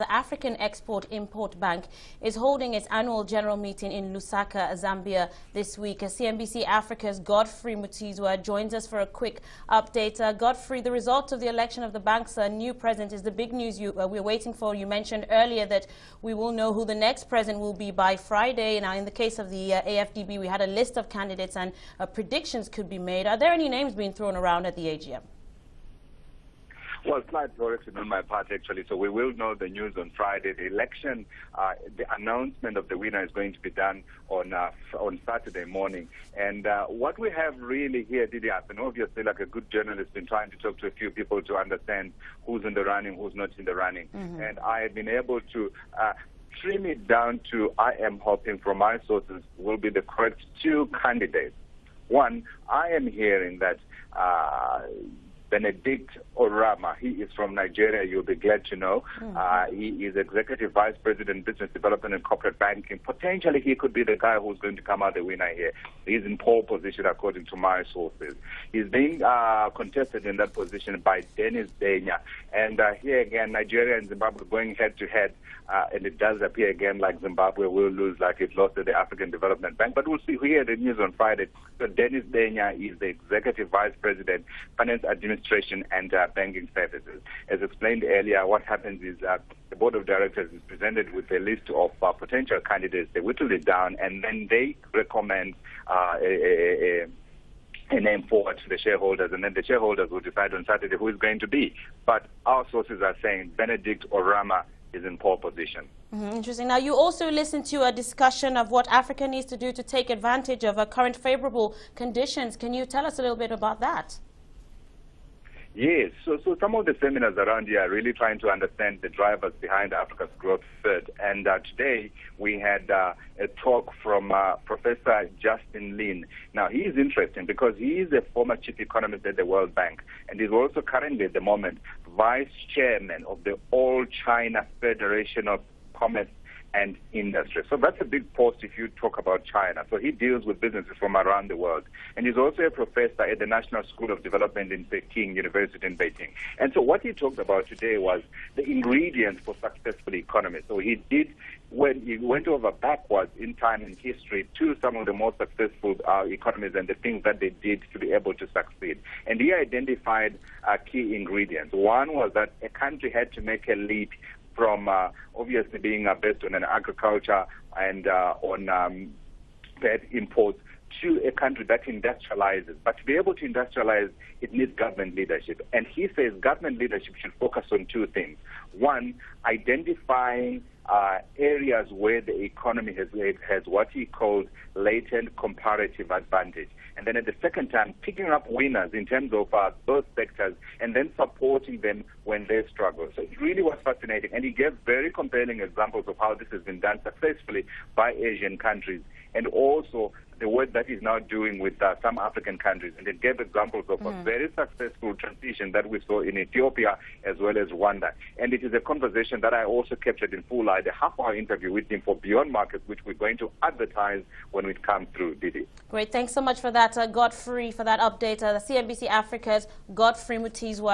The African Export-Import Bank is holding its annual general meeting in Lusaka, Zambia this week. CNBC Africa's Godfrey Mutizwa joins us for a quick update. Godfrey, the result of the election of the bank's new president is the big news we're waiting for. You mentioned earlier that we will know who the next president will be by Friday. Now, in the case of the AFDB, we had a list of candidates and predictions could be made. Are there any names being thrown around at the AGM? Well, slight correction on my part, actually. So we will know the news on Friday. The election, the announcement of the winner is going to be done on Saturday morning. And what we have really here, Didi, I've been obviously, like a good journalist, been trying to talk to a few people to understand who's in the running, who's not in the running. And I have been able to trim it down to, I am hoping from my sources, will be the correct two candidates. One, I am hearing that Benedict Orama, he is from Nigeria, you'll be glad to know. He is Executive Vice President, Business Development and Corporate Banking. Potentially, he could be the guy who's going to come out the winner here. He's in pole position, according to my sources. He's being contested in that position by Dennis Denya. And here again, Nigeria and Zimbabwe going head-to-head. And it does appear again like Zimbabwe will lose, like it lost to the African Development Bank. But we'll see. We hear the news on Friday. So Dennis Denya is the Executive Vice President, Finance Administration and Banking Services. As explained earlier, what happens is the Board of Directors is presented with a list of potential candidates. They whittle it down, and then they recommend a name forward to the shareholders, and then the shareholders will decide on Saturday who is going to be. But our sources are saying Benedict Orama is in pole position. Interesting. Now, you also listened to a discussion of what Africa needs to do to take advantage of current favorable conditions. Can you tell us a little bit about that? Yes, so some of the seminars around here are really trying to understand the drivers behind Africa's growth third. And today we had a talk from Professor Justin Lin. Now, he is interesting because he is a former chief economist at the World Bank, and he's also currently at the moment vice chairman of the All China Federation of Commerce and Industry. So that's a big post if you talk about China. So he deals with businesses from around the world. And he's also a professor at the National School of Development in Peking University in Beijing. And so what he talked about today was the ingredients for successful economies. So he went over backwards in time and history to some of the most successful economies and the things that they did to be able to succeed. And he identified key ingredients. One was that a country had to make a leap from obviously being based on an agriculture and on bad imports to a country that industrializes. But to be able to industrialize, it needs government leadership. And he says government leadership should focus on two things. One, identifying areas where the economy has what he calls latent comparative advantage. And then at the second time, picking up winners in terms of those sectors and then supporting them when they struggle. So it really was fascinating. And he gave very compelling examples of how this has been done successfully by Asian countries, and also the work that he's now doing with some African countries. And it gave examples of a very successful transition that we saw in Ethiopia as well as Rwanda. And it is a conversation that I also captured in full light, a half-hour interview with him for Beyond Markets, which we're going to advertise when it comes through, Didi. Great. Thanks so much for that, Godfrey, for that update. The CNBC Africa's Godfrey Mutizwa.